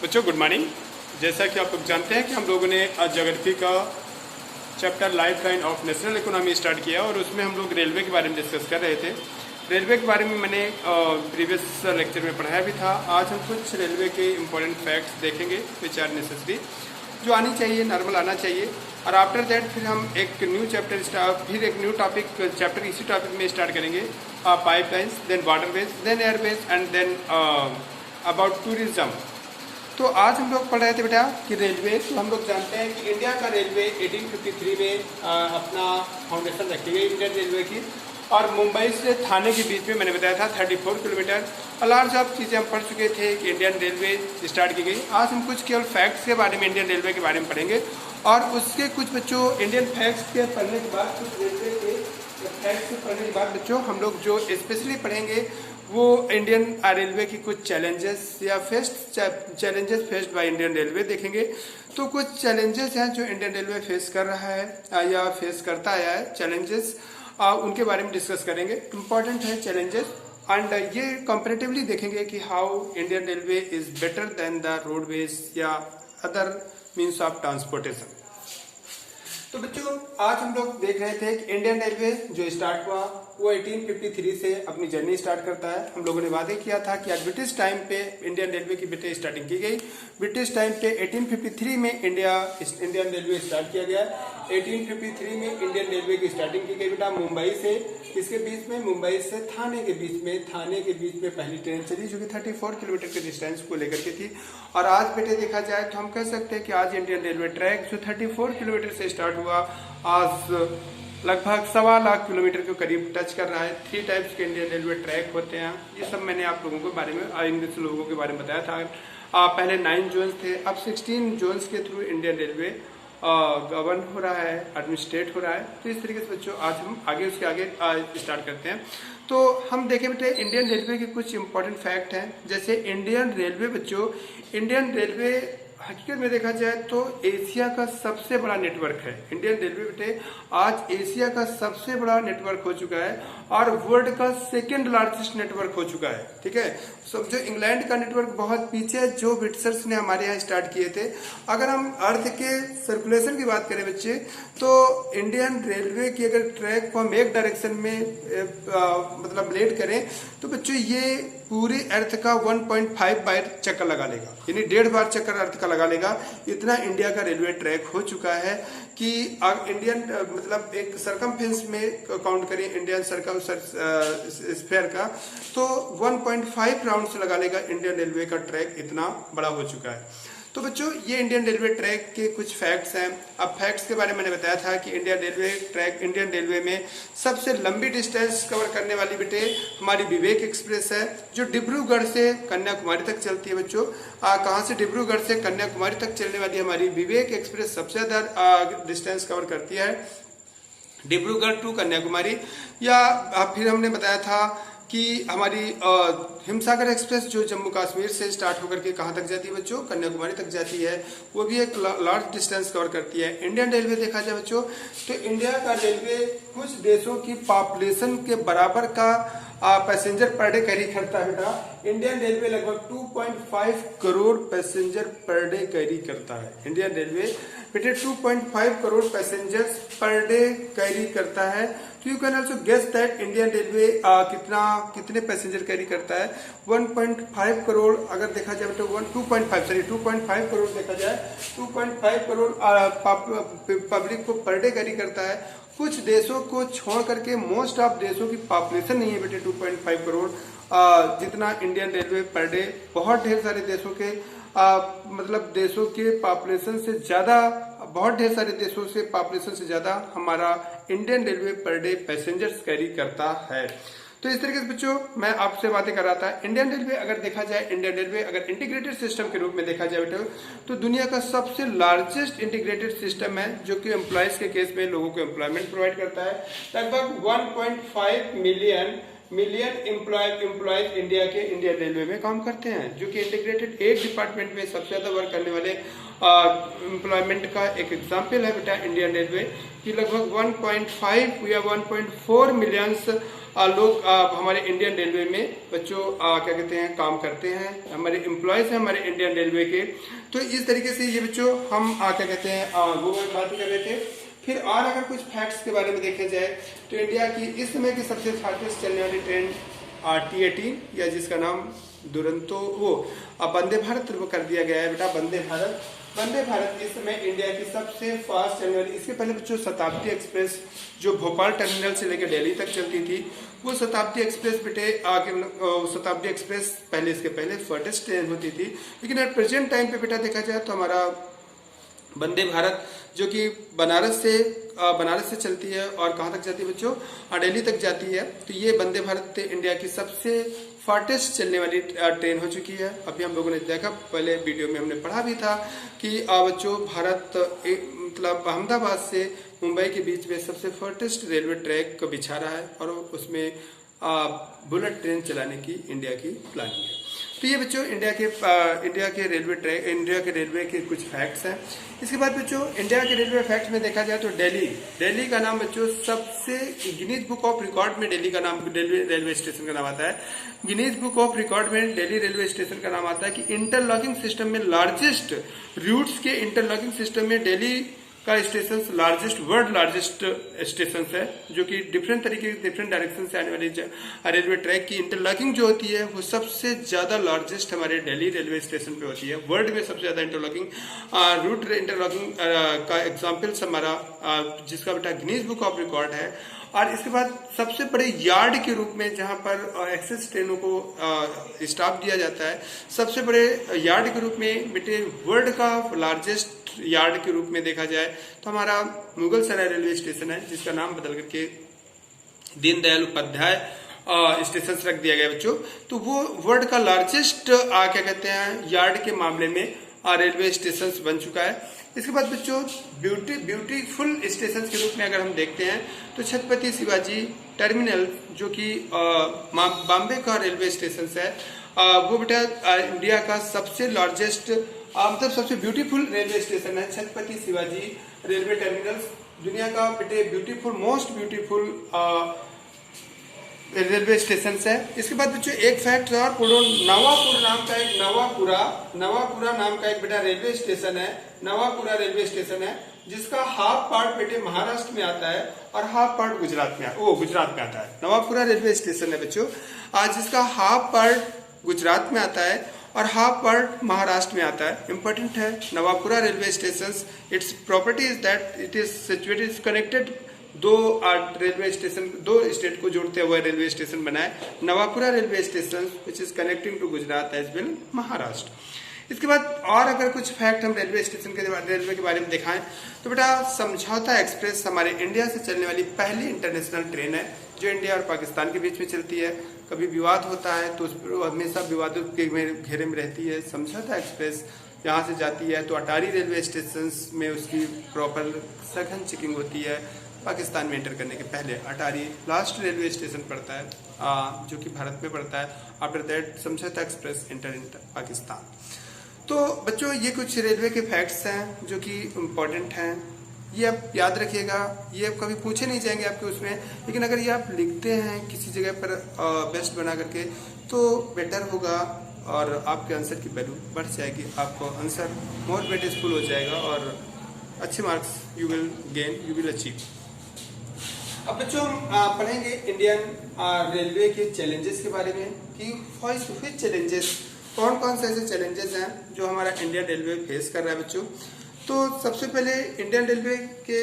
बच्चों good morning. जैसा कि आप लोग जानते हैं कि हम लोगों ने आज ज्योग्राफी का chapter life line of national economy start किया और उसमें हम लोग रेलवे के बारे में डिस्कस कर रहे थे। रेलवे के बारे में मैंने प्रीवियस लेक्चर में पढ़ाया भी था। आज हम कुछ रेलवे के इम्पोर्टेंट फैक्ट्स देखेंगे विच आर नेसेसरी, जो आनी चाहिए, नॉर्मल आना चाहिए। और आफ्टर दैट फिर हम एक न्यू चैप्टर फिर एक न्यू चैप्टर इसी टॉपिक में स्टार्ट करेंगे। Pipelines, then waterways, then airways and then about tourism. तो आज हम लोग पढ़ रहे थे बेटा कि रेलवे। तो हम लोग जानते हैं कि इंडिया का रेलवे 1853 में अपना फाउंडेशन रखी गई इंडियन रेलवे की, और मुंबई से थाने के बीच में मैंने बताया था 34 किलोमीटर। लार्ज ऑफ चीज़ें हम पढ़ चुके थे कि इंडियन रेलवे स्टार्ट की गई। आज हम कुछ केवल फैक्ट्स के बारे में इंडियन रेलवे के बारे में पढ़ेंगे, और उसके कुछ बच्चों इंडियन फैक्ट्स के पढ़ने के बाद, कुछ रेलवे के फैक्ट्स पढ़ने के बाद बच्चों हम लोग जो स्पेशली पढ़ेंगे वो इंडियन रेलवे की कुछ चैलेंजेस या challenges faced by Indian railway देखेंगे। तो कुछ चैलेंजेस हैं जो इंडियन रेलवे फेस कर रहा है या फेस करता आया है, चैलेंजेस उनके बारे में डिस्कस करेंगे। इम्पॉर्टेंट है चैलेंजेस, एंड ये कंपैरेटिवली देखेंगे कि how Indian railway is better than the roadways या अदर मीन्स ऑफ ट्रांसपोर्टेशन। तो बच्चों आज हम लोग देख रहे थे कि इंडियन रेलवे जो स्टार्ट हुआ वो 1853 से अपनी जर्नी स्टार्ट करता है। हम लोगों ने वादे किया था कि ब्रिटिश टाइम पे इंडियन रेलवे की बेटे स्टार्टिंग की गई। ब्रिटिश टाइम पे 1853 में इंडियन रेलवे स्टार्ट किया गया। 1853 में इंडियन रेलवे की स्टार्टिंग की गई बेटा मुंबई से। इसके बीच में मुंबई से थाने के बीच में पहली ट्रेन चली जो कि 34 किलोमीटर के डिस्टेंस को लेकर के थी। और आज बेटे देखा जाए तो हम कह सकते हैं कि आज इंडियन रेलवे ट्रैक जो 34 किलोमीटर से स्टार्ट हुआ आज लगभग 1.25 लाख किलोमीटर के करीब टच कर रहा है। 3 टाइप्स के इंडियन रेलवे ट्रैक होते हैं। ये सब मैंने आप लोगों के बारे में इंग्लिश लोगों के बारे में बताया था। पहले 9 जोन्स थे, अब 16 जोन्स के थ्रू इंडियन रेलवे गवर्न हो रहा है, एडमिनिस्ट्रेट हो रहा है। तो इस तरीके से बच्चों आज हम उसके आगे स्टार्ट करते हैं। तो हम देखें बेटे इंडियन रेलवे के कुछ इंपॉर्टेंट फैक्ट हैं। जैसे इंडियन रेलवे बच्चों, इंडियन रेलवे हकीकत में देखा जाए तो एशिया का सबसे बड़ा नेटवर्क है। इंडियन रेलवे बेटे आज एशिया का सबसे बड़ा नेटवर्क हो चुका है और वर्ल्ड का सेकंड लार्जेस्ट नेटवर्क हो चुका है। ठीक है, समझो इंग्लैंड का नेटवर्क बहुत पीछे है जो ब्रिटिशर्स ने हमारे यहाँ स्टार्ट किए थे। अगर हम अर्थ के सर्कुलेशन की बात करें बच्चे, तो इंडियन रेलवे की अगर ट्रैक को हम एक डायरेक्शन में मतलब लेट करें तो बच्चों ये पूरी अर्थ का 1.5 बार चक्कर लगा लेगा, यानी 1.5 बार चक्कर अर्थ का लगा लेगा। इतना इंडिया का रेलवे ट्रैक हो चुका है कि इंडियन मतलब एक सरकमफेरेंस में काउंट करें इंडियन सर्कम स्फीयर का तो 1.5 राउंड से लगा लेगा इंडियन रेलवे का ट्रैक, इतना बड़ा हो चुका है। तो बच्चों ये इंडियन रेलवे ट्रैक के कुछ फैक्ट्स हैं। अब फैक्ट्स के बारे में मैंने बताया था कि इंडियन रेलवे में सबसे लंबी डिस्टेंस कवर करने वाली बेटे हमारी विवेक एक्सप्रेस है, जो डिब्रूगढ़ से कन्याकुमारी तक चलती है। बच्चों कहाँ से? डिब्रूगढ़ से कन्याकुमारी तक चलने वाली हमारी विवेक एक्सप्रेस सबसे ज्यादा डिस्टेंस कवर करती है, डिब्रूगढ़ टू कन्याकुमारी। या फिर हमने बताया था कि हमारी हिमसागर एक्सप्रेस जो जम्मू कश्मीर से स्टार्ट होकर के कहाँ तक जाती है बच्चों? कन्याकुमारी तक जाती है। वो भी एक लार्ज डिस्टेंस कवर करती है। इंडियन रेलवे देखा जाए बच्चों तो इंडिया का रेलवे कुछ देशों की पॉपुलेशन के बराबर का पैसेंजर पर डे कैरी करता है बेटा। इंडियन रेलवे लगभग 2.5 crore passenger per day carry करता है। इंडियन रेलवे बेटे 2.5 crore passengers per day carry करता है। तो you can also guess that Indian railway कितने पैसेंजर कैरी करता है। 1.5 करोड़ अगर देखा जाए तो 2.5 करोड़ देखा जाए, 2.5 करोड़ पब्लिक को पर डे कैरी करता है। कुछ देशों को छोड़ करके मोस्ट ऑफ देशों की पॉपुलेशन नहीं है बेटे 2.5 करोड़ जितना इंडियन रेलवे पर डे। बहुत ढेर सारे देशों के मतलब देशों के पॉपुलेशन से ज्यादा, बहुत ढेर सारे देशों से पॉपुलेशन से ज्यादा हमारा Indian railway per day passengers carry करता है। तो इस तरीके से बच्चों मैं आपसे बातें कर रहा था। इंडियन रेलवे अगर देखा जाए, इंडियन रेलवे अगर इंटीग्रेटेड सिस्टम के रूप में देखा जाए बेटा तो दुनिया का सबसे लार्जेस्ट इंटीग्रेटेड सिस्टम है, जो कि एम्प्लॉयज के केस में लोगों को एम्प्लॉयमेंट प्रोवाइड करता है। लगभग 1.5 मिलियन एम्प्लॉयज इंडिया के इंडियन रेलवे में काम करते हैं, जो कि इंटीग्रेटेड एक डिपार्टमेंट में सबसे ज्यादा वर्क करने वाले एम्प्लॉयमेंट का एक एग्जाम्पल है बेटा इंडियन रेलवे की। लगभग 1.5 या 1.4 मिलियंस लोग हमारे इंडियन रेलवे में बच्चों क्या कहते हैं काम करते हैं, हमारे एम्प्लॉयज हैं हमारे इंडियन रेलवे के। तो इस तरीके से ये बच्चों हम क्या कहते हैं वो बात कर रहे थे। फिर और अगर कुछ फैक्ट्स के बारे में देखा जाए तो इंडिया की इस समय की सबसे फास्टेस्ट चलने वाली ट्रेन T18 या जिसका नाम दुरंतो वो वंदे भारत वो कर दिया गया है बेटा। वंदे भारत इस समय इंडिया की सबसे फास्ट चलने वाली। इसके पहले बच्चों शताब्दी एक्सप्रेस जो भोपाल टर्मिनल से लेकर दिल्ली तक चलती थी, वो शताब्दी एक्सप्रेस बेटे शताब्दी एक्सप्रेस पहले इसके पहले फास्टेस्ट ट्रेन होती थी। लेकिन एट प्रेजेंट टाइम पे बेटा देखा जाए तो हमारा वंदे भारत जो कि बनारस से चलती है और कहाँ तक जाती है बच्चों, दिल्ली तक जाती है। तो ये वंदे भारत इंडिया की सबसे फास्टेस्ट चलने वाली ट्रेन हो चुकी है। अभी हम लोगों ने देखा, पहले वीडियो में हमने पढ़ा भी था कि बच्चों भारत मतलब अहमदाबाद से मुंबई के बीच में सबसे फास्टेस्ट रेलवे ट्रैक बिछा रहा है और उसमें बुलेट ट्रेन चलाने की इंडिया की प्लानिंग है। तो ये बच्चों इंडिया के रेलवे के कुछ फैक्ट्स हैं। इसके बाद बच्चों इंडिया के रेलवे फैक्ट्स में देखा जाए तो दिल्ली का नाम बच्चों सबसे गिनीज बुक ऑफ रिकॉर्ड में दिल्ली रेलवे स्टेशन का नाम आता है। गिनीज बुक ऑफ रिकॉर्ड में दिल्ली रेलवे स्टेशन का नाम आता है कि इंटरलॉकिंग सिस्टम में लार्जेस्ट रूट्स के इंटरलॉकिंग सिस्टम में दिल्ली का स्टेशन वर्ल्ड लार्जेस्ट स्टेशन है, जो कि डिफरेंट डायरेक्शन से आने वाली रेलवे ट्रैक की इंटरलॉकिंग जो होती है वो सबसे ज्यादा लार्जेस्ट हमारे दिल्ली रेलवे स्टेशन पे होती है। वर्ल्ड में सबसे ज्यादा रूट इंटरलॉकिंग का एग्जाम्पल्स हमारा जिसका बेटा गिनीज बुक ऑफ रिकॉर्ड है। और इसके बाद सबसे बड़े यार्ड के रूप में जहां पर एक्सेस ट्रेनों को स्टॉप दिया जाता है, सबसे बड़े यार्ड के रूप में बेटे वर्ल्ड का लार्जेस्ट यार्ड के रूप में देखा जाए तो हमारा मुगल सराय रेलवे स्टेशन है, जिसका नाम बदल करके दीनदयाल उपाध्याय स्टेशन रख दिया गया बच्चों। तो वो वर्ल्ड का लार्जेस्ट क्या कहते हैं यार्ड के मामले में रेलवे स्टेशन बन चुका है। इसके बाद बच्चों ब्यूटीफुल स्टेशन के रूप में अगर हम देखते हैं तो छत्रपति शिवाजी टर्मिनल जो कि बॉम्बे का रेलवे स्टेशन है, वो बेटा इंडिया का सबसे लार्जेस्ट मतलब सबसे ब्यूटीफुल रेलवे स्टेशन है। छत्रपति शिवाजी रेलवे टर्मिनल दुनिया का बेटे मोस्ट ब्यूटीफुल रेलवे स्टेशन है। इसके बाद बच्चों एक फैक्ट और नवापुरा नाम का एक बेटा रेलवे स्टेशन है। नवापुरा रेलवे स्टेशन है जिसका हाफ पार्ट बेटे महाराष्ट्र में आता है और हाफ पार्ट गुजरात में आता है। नवापुरा रेलवे स्टेशन है बच्चों आज जिसका हाफ पार्ट गुजरात में आता है और हाफ पार्ट महाराष्ट्र में आता है। इंपॉर्टेंट है Navapura railway station. It's property is that it is situated connected दो स्टेट को जोड़ते हुए रेलवे स्टेशन बना है Navapura railway station which is connecting to Gujarat as well Maharashtra. इसके बाद और अगर कुछ फैक्ट हम रेलवे के बारे में दिखाएं तो बेटा समझौता एक्सप्रेस हमारे इंडिया से चलने वाली पहली इंटरनेशनल ट्रेन है जो इंडिया और पाकिस्तान के बीच में चलती है। कभी विवाद होता है तो उस पर हमेशा विवादों के घेरे में रहती है। समझौता एक्सप्रेस यहाँ से जाती है तो अटारी रेलवे स्टेशन में उसकी प्रॉपर सघन चेकिंग होती है। पाकिस्तान में एंटर करने के पहले अटारी लास्ट रेलवे स्टेशन पड़ता है जो कि भारत में पड़ता है। आफ्टर दैट समझौता एक्सप्रेस एंटर इन पाकिस्तान। तो बच्चों ये कुछ रेलवे के फैक्ट्स हैं जो कि इम्पोर्टेंट हैं, ये आप याद रखिएगा। ये आप कभी पूछे नहीं जाएंगे आपके उसमें, लेकिन अगर ये आप लिखते हैं किसी जगह पर बेस्ट बना करके तो बेटर होगा और आपके आंसर की वैल्यू बढ़ जाएगी। आपको आंसर मोर बेटिसफुल हो जाएगा और अच्छे मार्क्स यू विल अचीव। अब बच्चों हम पढ़ेंगे इंडियन रेलवे के चैलेंजेस के बारे में कि व्हिच चैलेंजेस कौन कौन से ऐसे चैलेंजेस हैं जो हमारा इंडियन रेलवे फेस कर रहा है बच्चों। तो सबसे पहले इंडियन रेलवे के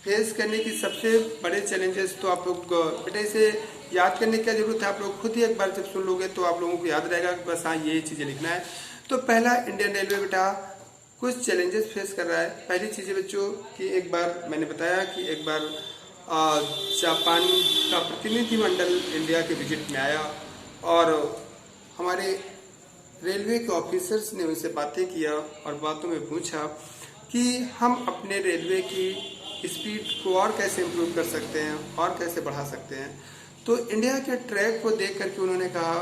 फेस करने की सबसे बड़े चैलेंजेस तो आप लोग बेटा इसे याद करने की क्या जरूरत है, आप लोग खुद ही एक बार जब सुन लोगे तो आप लोगों को याद रहेगा कि बस हाँ ये चीजें लिखना है। तो पहला इंडियन रेलवे बेटा कुछ चैलेंजेस फेस कर रहा है। पहली चीज है बच्चों कि एक बार मैंने बताया कि एक बार जापान का प्रतिनिधिमंडल इंडिया के विजिट में आया और हमारे रेलवे के ऑफिसर्स ने उनसे बातें किया और बातों में पूछा कि हम अपने रेलवे की स्पीड को और कैसे इम्प्रूव कर सकते हैं और कैसे बढ़ा सकते हैं। तो इंडिया के ट्रैक को देख करके उन्होंने कहा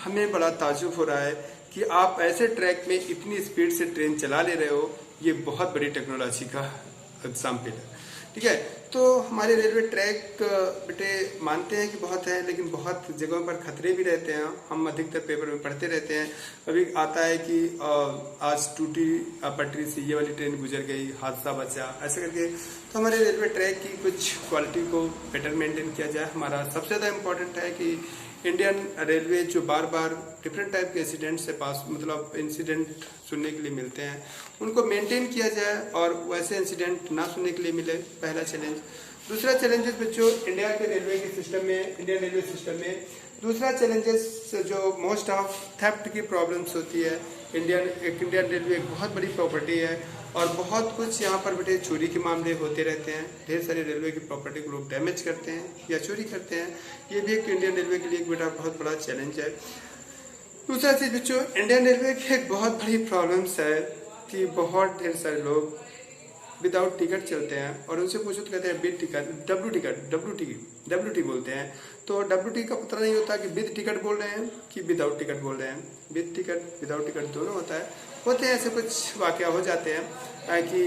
हमें बड़ा ताज्जुब हो रहा है कि आप ऐसे ट्रैक में इतनी स्पीड से ट्रेन चला ले रहे हो, ये बहुत बड़ी टेक्नोलॉजी का एग्जाम्पल है। ठीक है। तो हमारे रेलवे ट्रैक बेटे मानते हैं कि बहुत है, लेकिन बहुत जगहों पर खतरे भी रहते हैं। हम अधिकतर पेपर में पढ़ते रहते हैं, कभी आता है कि आज टूटी पटरी से ये वाली ट्रेन गुजर गई, हादसा बचा, ऐसे करके। तो हमारे रेलवे ट्रैक की कुछ क्वालिटी को बेटर मेंटेन किया जाए। हमारा सबसे ज़्यादा इम्पोर्टेंट है कि इंडियन रेलवे जो बार बार डिफरेंट टाइप के इंसिडेंट से पास मतलब इंसिडेंट सुनने के लिए मिलते हैं, उनको मेंटेन किया जाए और वैसे इंसिडेंट ना सुनने के लिए मिले, पहला चैलेंज। दूसरा चैलेंजेस बच्चों इंडिया के रेलवे के सिस्टम में, इंडियन रेलवे सिस्टम में दूसरा चैलेंजेस जो मोस्ट ऑफ थेफ्ट की प्रॉब्लम्स होती है। इंडियन रेलवे एक बहुत बड़ी प्रॉपर्टी है और बहुत कुछ यहाँ पर बेटे चोरी के मामले होते रहते हैं। ढेर सारी रेलवे की प्रॉपर्टी को लोग डैमेज करते हैं या चोरी करते हैं। ये भी एक इंडियन रेलवे के लिए एक बेटा बहुत बड़ा चैलेंज है। दूसरा चीज बच्चों इंडियन रेलवे की एक बहुत बड़ी प्रॉब्लम्स है कि बहुत ढेर सारे लोग विदाउट टिकट चलते हैं और उनसे पूछो तो कहते हैं विद टिकट, WT बोलते हैं। तो WT का पता नहीं होता कि विद टिकट बोल रहे हैं कि विदाउट टिकट बोल रहे हैं। विद टिकट विदाउट टिकट दोनों होते हैं। ऐसे कुछ वाकया हो जाते हैं कि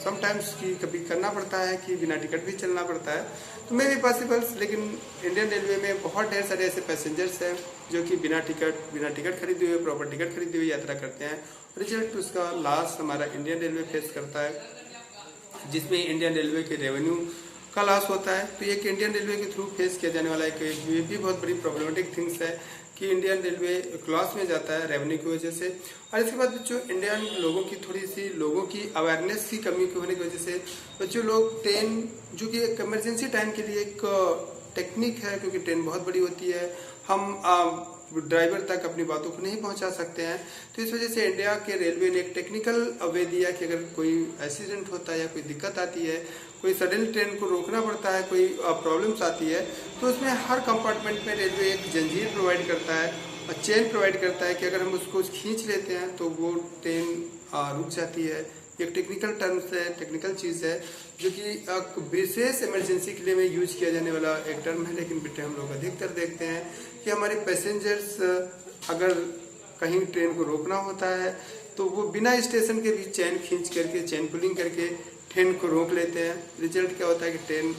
समटाइम्स की कभी करना पड़ता है कि बिना टिकट भी चलना पड़ता है, तो मे भी पॉसिबल्स। लेकिन इंडियन रेलवे में बहुत ढेर सारे ऐसे पैसेंजर्स हैं जो कि बिना टिकट खरीदे हुए, प्रॉपर टिकट खरीदे हुए यात्रा करते हैं। रिजल्ट उसका लॉस हमारा इंडियन रेलवे फेस करता है, जिसमें इंडियन रेलवे के रेवेन्यू का लॉस होता है। तो एक इंडियन रेलवे के थ्रू फेस किया जाने वाला एक ये भी बहुत बड़ी प्रॉब्लमेटिक थिंग्स है कि इंडियन रेलवे लॉस में जाता है रेवेन्यू की वजह से। और इसके बाद बच्चों इंडियन लोगों की थोड़ी सी लोगों की अवेयरनेस की कमी की होने की वजह से बच्चों लोग ट्रेन, जो कि एक इमरजेंसी टाइम के लिए एक टेक्निक है, क्योंकि ट्रेन बहुत बड़ी होती है, हम ड्राइवर तक अपनी बातों को नहीं पहुंचा सकते हैं। तो इस वजह से इंडिया के रेलवे ने एक टेक्निकल वे दिया कि अगर कोई एक्सीडेंट होता है या कोई दिक्कत आती है, कोई सडन ट्रेन को रोकना पड़ता है, कोई प्रॉब्लम्स आती है, तो उसमें हर कंपार्टमेंट में रेलवे एक जंजीर प्रोवाइड करता है और चेन प्रोवाइड करता है कि अगर हम उसको खींच लेते हैं तो वो ट्रेन रुक जाती है। एक टेक्निकल टर्म्स है, टेक्निकल चीज़ है, जो कि एक विशेष इमरजेंसी के लिए में यूज किया जाने वाला एक टर्म है। लेकिन बेटे हम लोग अधिकतर देखते हैं कि हमारे पैसेंजर्स अगर कहीं ट्रेन को रोकना होता है तो वो बिना स्टेशन के भी चेन खींच करके, चेन पुलिंग करके ट्रेन को रोक लेते हैं। रिजल्ट क्या होता है कि ट्रेन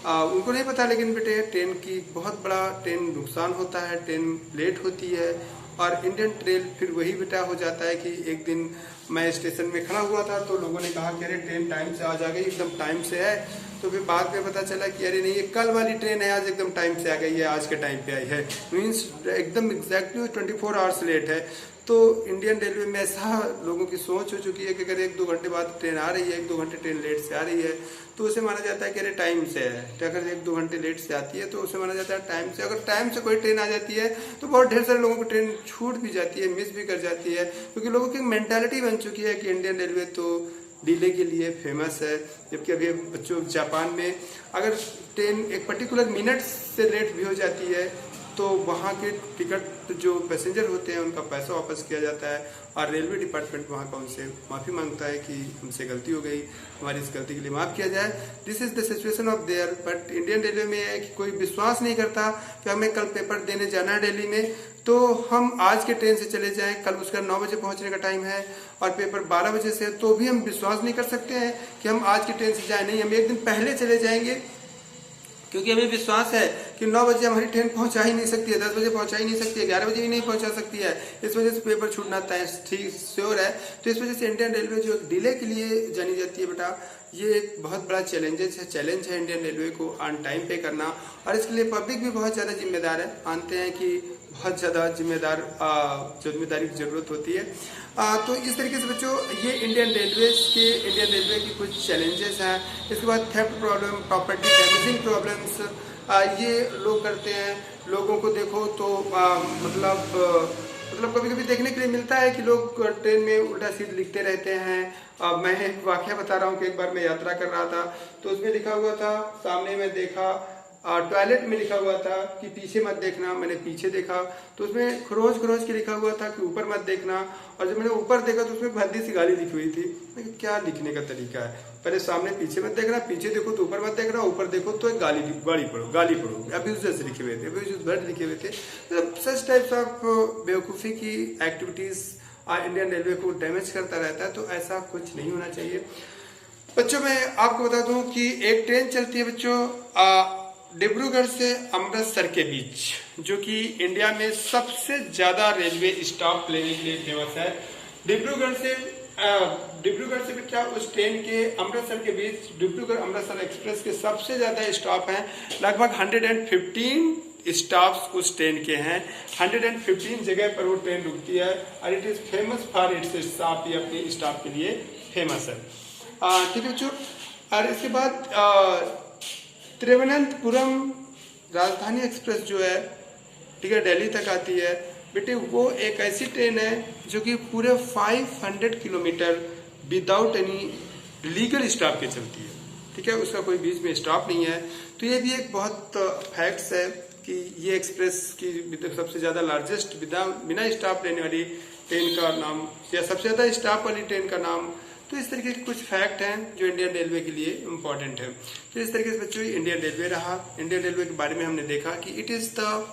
उनको नहीं पता, लेकिन बेटे ट्रेन की बहुत बड़ा ट्रेन नुकसान होता है, ट्रेन लेट होती है। और इंडियन ट्रेन फिर वही बेटा हो जाता है कि एक दिन मैं स्टेशन में खड़ा हुआ था तो लोगों ने कहा कि अरे ट्रेन टाइम से आज आ गई, एकदम टाइम से है। तो फिर बाद में पता चला कि अरे नहीं, ये कल वाली ट्रेन है, आज एकदम टाइम से आ गई है, आज के टाइम पे आई है, मीन्स एकदम एग्जैक्टली 24 आवर्स लेट है। तो इंडियन रेलवे में ऐसा लोगों की सोच हो चुकी है कि अगर 1-2 घंटे बाद ट्रेन आ रही है, 1-2 घंटे ट्रेन लेट से आ रही है, तो उसे माना जाता है कि अरे टाइम से है। तो अगर 1-2 घंटे लेट से आती है तो उसे माना जाता है टाइम से। अगर टाइम से कोई ट्रेन आ जाती है तो बहुत ढेर सारे लोगों को ट्रेन छूट भी जाती है, मिस भी कर जाती है, क्योंकि लोगों की मेंटालिटी बन चुकी है कि इंडियन रेलवे तो डिले के लिए फेमस है। जबकि अभी बच्चों जापान में अगर ट्रेन एक पर्टिकुलर मिनट से लेट भी हो जाती है तो वहाँ के टिकट जो पैसेंजर होते हैं उनका पैसा वापस किया जाता है और रेलवे डिपार्टमेंट वहाँ का उनसे माफ़ी मांगता है कि हमसे गलती हो गई, हमारी इस गलती के लिए माफ़ किया जाए। This is the situation of their. But Indian railway में है कि कोई विश्वास नहीं करता कि हमें कल पेपर देने जाना है दिल्ली में, तो हम आज के ट्रेन से चले जाएं, कल उसका 9 बजे पहुंचने का टाइम है और पेपर 12 बजे से, तो भी हम विश्वास नहीं कर सकते हैं कि हम आज की ट्रेन से जाए। नहीं, हम एक दिन पहले चले जाएंगे, क्योंकि हमें विश्वास है कि 9 बजे हमारी ट्रेन पहुंचा ही नहीं सकती है, 10 बजे पहुंचा ही नहीं सकती है, 11 बजे भी नहीं पहुंचा सकती है। इस वजह से पेपर छूटना तय ठीक श्योर है। तो इस वजह से इंडियन रेलवे जो डिले के लिए जानी जाती है बेटा, ये एक बहुत बड़ा चैलेंज है इंडियन रेलवे को ऑन टाइम पे करना। और इसके लिए पब्लिक भी बहुत ज़्यादा जिम्मेदार है। मानते हैं कि बहुत ज़्यादा जिम्मेदारी की ज़रूरत होती है। तो इस तरीके से बच्चों ये इंडियन रेलवे की कुछ चैलेंजेस हैं। इसके बाद theft problem, property damaging problems, ये लोग करते हैं। लोगों को देखो तो मतलब कभी कभी देखने के लिए मिलता है कि लोग ट्रेन में उल्टा सीट लिखते रहते हैं। मैं एक वाकया बता रहा हूँ कि एक बार मैं यात्रा कर रहा था तो उसमें लिखा हुआ था, सामने में देखा टॉयलेट में लिखा हुआ था कि पीछे मत देखना। मैंने पीछे देखा तो उसमें खरोच के लिखा हुआ था कि ऊपर मत देखना। और जब मैंने ऊपर देखा तो उसमें भद्दी सी गाली लिखी हुई थी। मैं क्या लिखने का तरीका है, पहले सामने पीछे मत देखना, पीछे देखो तो ऊपर मत देखना, ऊपर देखो तो एक गाली पढ़ो। अब्यूज़र्स लिखे हुए थे, अब्यूज़ वर्ड लिखे हुए थे। सच टाइप्स ऑफ बेवकूफ़ी की एक्टिविटीज़ इंडियन रेलवे को डैमेज करता रहता है। तो ऐसा कुछ नहीं होना चाहिए। बच्चों मैं आपको बता दूं कि एक ट्रेन चलती है बच्चों डिब्रूगढ़ से अमृतसर के बीच, जो कि इंडिया में सबसे ज्यादा रेलवे स्टॉप लेने के लिए फेमस है। डिब्रूगढ़ से बेटा उस ट्रेन के अमृतसर के बीच डिब्रूगढ़ अमृतसर एक्सप्रेस के सबसे ज्यादा स्टॉप हैं, लगभग 115 स्टॉप्स उस ट्रेन के हैं। 115 जगह पर वो ट्रेन रुकती है और it is famous for its stop, ये अपने स्टॉप के लिए फेमस है। ठीक है बच्चों, और इसके बाद तिरुवनंतपुरम राजधानी एक्सप्रेस जो है, ठीक है, दिल्ली तक आती है बेटे। वो एक ऐसी ट्रेन है जो कि पूरे 500 kilometre without any legal stop के चलती है, ठीक है, उसका कोई बीच में स्टॉप नहीं है। तो ये भी एक बहुत फैक्ट्स है कि ये एक्सप्रेस की सबसे ज्यादा लार्जेस्ट बिना स्टॉप लेने वाली ट्रेन का नाम या सबसे ज्यादा स्टॉप वाली ट्रेन का नाम। तो इस तरीके के कुछ फैक्ट हैं जो इंडियन रेलवे के लिए इम्पोर्टेंट है। तो इस तरीके से बच्चों इंडियन रेलवे रहा। इंडियन रेलवे के बारे में हमने देखा कि it is the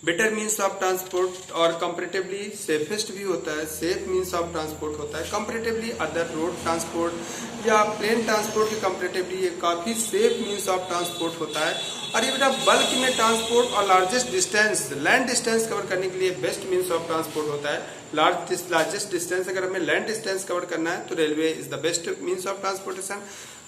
better means of transport और कंपेरेटिवली सेफेस्ट भी होता है, सेफ मीन्स ऑफ ट्रांसपोर्ट होता है, कंपेरेटिवली अदर रोड ट्रांसपोर्ट या प्लेन ट्रांसपोर्ट के कंपेरेटिवली ये काफी सेफ मीन्स ऑफ ट्रांसपोर्ट होता है। और ये बेटा बल्क में ट्रांसपोर्ट और largest distance land distance cover करने के लिए बेस्ट मीन्स ऑफ ट्रांसपोर्ट होता है। लार्जेस्ट डिस्टेंस अगर हमें लैंड डिस्टेंस कवर करना है तो railway is the best means of transportation.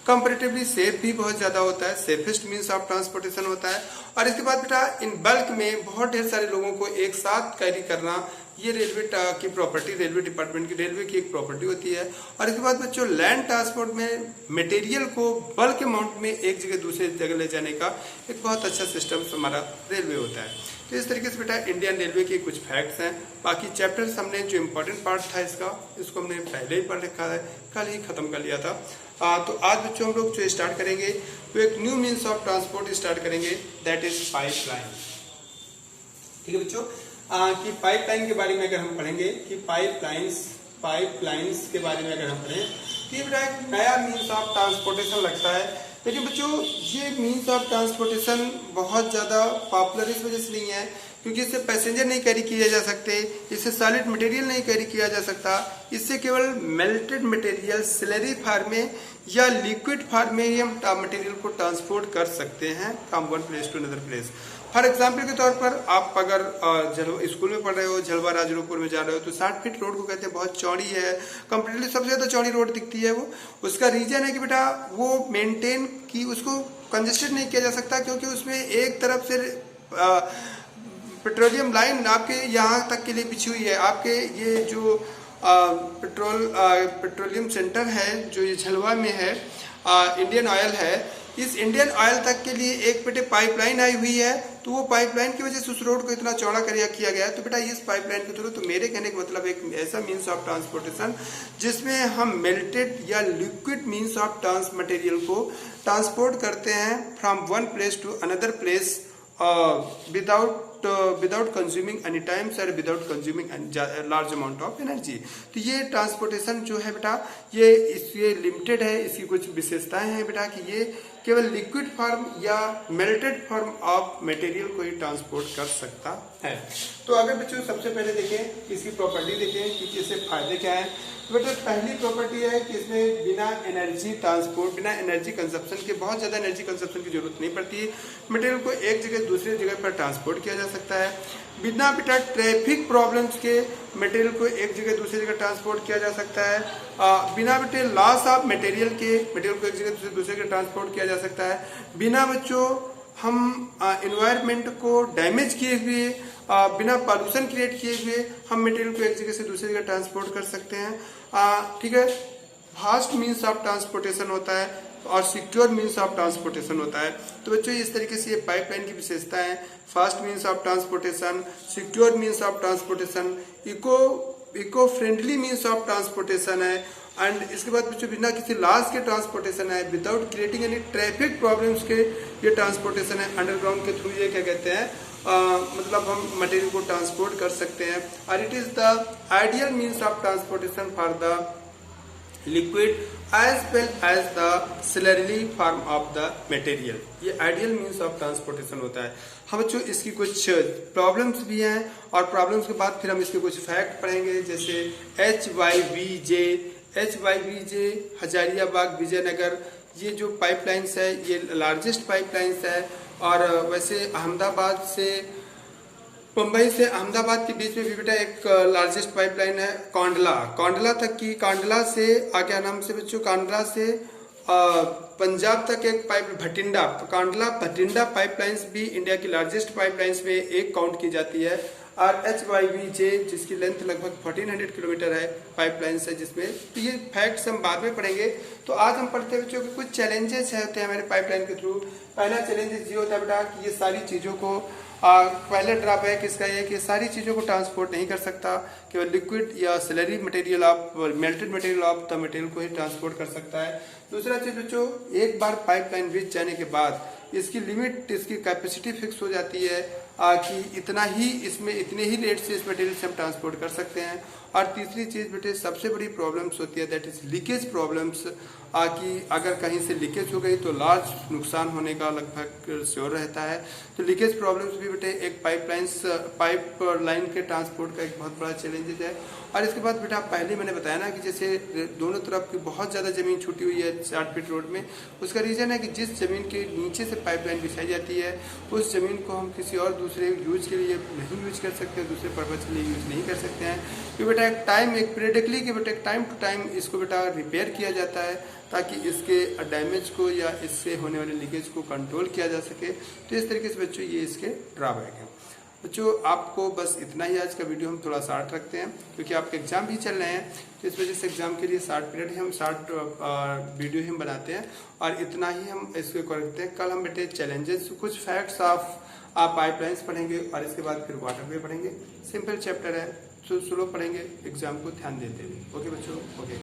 Comparatively safe भी बहुत ज्यादा होता है, सेफेस्ट मीन्स ऑफ ट्रांसपोर्टेशन होता है। और इसके बाद बेटा इन बल्क में बहुत ढेर सारे लोगों को एक साथ कैरी करना, ये रेलवे की प्रॉपर्टी, रेलवे डिपार्टमेंट की, रेलवे की एक प्रॉपर्टी होती है। और इसके बाद बच्चों लैंड ट्रांसपोर्ट में मटेरियल को बल्क अमाउंट में एक जगह दूसरे जगह ले जाने का एक बहुत अच्छा सिस्टम हमारा रेलवे होता है। तो इस तरीके से बेटा इंडियन रेलवे के कुछ फैक्ट्स हैं। बाकी चैप्टर्स हमने जो इम्पोर्टेंट पार्ट था इसको हमने पहले ही पढ़ रखा है, कल ही खत्म कर लिया था। तो आज बच्चों हम लोग जो स्टार्ट करेंगे वो एक new means of transport start करेंगे, दैट इज पाइपलाइन। ठीक है बच्चों, कि पाइपलाइन के बारे में अगर हम पढ़ेंगे कि पाइपलाइंस के बारे में अगर हम पढ़ें तो ये बेटा एक नया मीन्स ऑफ ट्रांसपोर्टेशन लगता है। लेकिन बच्चों ये मीन्स ऑफ ट्रांसपोर्टेशन बहुत ज़्यादा पॉपुलर इस वजह से नहीं है क्योंकि इससे पैसेंजर नहीं कैरी किए जा सकते, इससे सॉलिड मटेरियल नहीं कैरी किया जा सकता, इससे केवल मेल्टेड मटेरियल स्लरी फॉर्म में या लिक्विड फॉर्म में ही हम मटेरियल को ट्रांसपोर्ट कर सकते हैं from one place to another place. For example के तौर पर आप अगर स्कूल में पढ़ रहे हो, झलवा राजरूपपुर में जा रहे हो तो 60 फीट रोड को कहते हैं बहुत चौड़ी है, कंप्लीटली सबसे ज्यादा चौड़ी रोड दिखती है वो। उसका रीजन है कि बेटा वो मेंटेन की उसको कंजेस्टेड नहीं किया जा सकता क्योंकि उसमें एक तरफ से पेट्रोलियम लाइन आपके यहाँ तक के लिए बिछी हुई है। आपके ये जो पेट्रोलियम सेंटर है जो ये झलवा में है, इंडियन ऑयल है, इस इंडियन ऑयल तक के लिए एक बेटे पाइपलाइन आई हुई है। तो वो पाइपलाइन की वजह से उस रोड को इतना चौड़ा किया गया है। तो बेटा इस पाइपलाइन के थ्रू, तो मेरे कहने का मतलब एक ऐसा मीन्स ऑफ ट्रांसपोर्टेशन जिसमें हम मेल्टेड या लिक्विड मीन्स ऑफ मटेरियल को ट्रांसपोर्ट करते हैं from one place to another place without consuming any times और without consuming large amount of energy. तो ये ट्रांसपोर्टेशन जो है बेटा ये लिमिटेड है, इसकी कुछ विशेषताएं हैं बेटा कि ये केवल लिक्विड फॉर्म या मेल्टेड फॉर्म ऑफ मटेरियल को ही ट्रांसपोर्ट कर सकता है। तो अगर बच्चों सबसे पहले देखें इसकी प्रॉपर्टी देखें कि इससे फायदे क्या है। तो बेटा पहली प्रॉपर्टी है कि इसमें बिना एनर्जी ट्रांसपोर्ट, बिना एनर्जी कंजप्शन के, बहुत ज़्यादा एनर्जी कंजप्शन की जरूरत नहीं पड़ती है। मटेरियल को एक जगह दूसरी जगह पर ट्रांसपोर्ट किया जा सकता है। बिना बेटा ट्रैफिक प्रॉब्लम्स के मटेरियल को एक जगह दूसरी जगह ट्रांसपोर्ट किया जा सकता है। बिना बेटे लॉस ऑफ मटेरियल के मटेरियल को एक जगह से दूसरी जगह ट्रांसपोर्ट किया जा सकता है। बिना बच्चों हम इन्वायरमेंट को डैमेज किए हुए, बिना पॉल्यूशन क्रिएट किए हुए हम मटेरियल को एक जगह से दूसरी जगह ट्रांसपोर्ट कर सकते हैं। ठीक है, फास्ट मीन्स ऑफ ट्रांसपोर्टेशन होता है और सिक्योर मीन्स ऑफ ट्रांसपोर्टेशन होता है। तो बच्चों इस तरीके से ये पाइपलाइन की विशेषता है, fast means of transportation, secure means of transportation, eco friendly means of transportation है। एंड इसके बाद बच्चों बिना किसी लॉस के ट्रांसपोर्टेशन है, without creating any traffic problems के ये ट्रांसपोर्टेशन है। अंडरग्राउंड के थ्रू ये क्या कहते हैं, मतलब हम मटेरियल को ट्रांसपोर्ट कर सकते हैं। और it is the ideal means of transportation for the liquid as well as the slurry form of the material। ये आइडियल मीन्स ऑफ ट्रांसपोर्टेशन होता है। हम बच्चों इसकी कुछ प्रॉब्लम्स भी हैं और प्रॉब्लम्स के बाद फिर हम इसके कुछ फैक्ट पढ़ेंगे, जैसे HYVJ HYVJ हजारियाबाग विजयनगर, ये जो पाइपलाइंस है ये लार्जेस्ट पाइपलाइंस है। और वैसे अहमदाबाद से, मुंबई से अहमदाबाद के बीच में भी बेटा एक लार्जेस्ट पाइपलाइन है कांडला तक की। कांडला से क्या नाम से बच्चों, कांडला से पंजाब तक एक पाइप कांडला भटिंडा पाइपलाइंस भी इंडिया की लार्जेस्ट पाइपलाइंस में एक काउंट की जाती है। और HYVJ जिसकी लेंथ लगभग 1400 किलोमीटर है पाइपलाइंस है जिसमें, तो ये फैक्ट्स हम बाद में पढ़ेंगे। तो आज हम पढ़ते हैं बच्चों कि कुछ चैलेंजेस होते हैं हमारे पाइपलाइन के थ्रू। पहला चैलेंजेस ये होता है बेटा कि ये सारी चीज़ों को पहले ड्रॉबैक इसका ये कि सारी चीज़ों को ट्रांसपोर्ट नहीं कर सकता, केवल लिक्विड या slurry material of melted material of the material को ही ट्रांसपोर्ट कर सकता है। दूसरा चीज़ बच्चों, एक बार पाइपलाइन बिछ जाने के बाद इसकी लिमिट, इसकी कैपेसिटी फिक्स हो जाती है कि इतना ही इसमें, इतने ही रेट से इस मटेरियल से हम ट्रांसपोर्ट कर सकते हैं। और तीसरी चीज़ बेटे सबसे बड़ी प्रॉब्लम्स होती है दैट इज लीकेज प्रॉब्लम्स, कि अगर कहीं से लीकेज हो गई तो लार्ज नुकसान होने का लगभग श्योर रहता है। तो लीकेज प्रॉब्लम्स भी बेटे एक पाइप लाइन के ट्रांसपोर्ट का एक बहुत बड़ा चैलेंज है। और इसके बाद बेटा पहले मैंने बताया ना कि जैसे दोनों तरफ की बहुत ज़्यादा ज़मीन छूटी हुई है 60 फीट रोड में, उसका रीज़न है कि जिस ज़मीन के नीचे से पाइपलाइन बिछाई जाती है उस ज़मीन को हम किसी और दूसरे यूज के लिए नहीं यूज कर सकते, दूसरे पर्पज़ के लिए यूज नहीं कर सकते हैं। कि बेटा एक पीरियडिकली कि बेटा टाइम टू टाइम इसको बेटा रिपेयर किया जाता है ताकि इसके डैमेज को या इससे होने वाले लीकेज को कंट्रोल किया जा सके। तो इस तरीके से बच्चों ये इसके ड्रॉबैक हैं। बच्चों आपको बस इतना ही आज का वीडियो हम थोड़ा शार्ट रखते हैं क्योंकि आपके एग्जाम भी चल रहे हैं, तो इस वजह से एग्जाम के लिए 60 पीरियड हम 60 वीडियो हम बनाते हैं और इतना ही हम इसको करते हैं। कल हम बेटे चैलेंजेस, कुछ फैक्ट्स ऑफ पाइपलाइंस पढ़ेंगे और इसके बाद फिर वाटरवे पढ़ेंगे। सिंपल चैप्टर है, तो स्लो पढ़ेंगे, एग्जाम को ध्यान देते हुए। ओके बच्चों, ओके।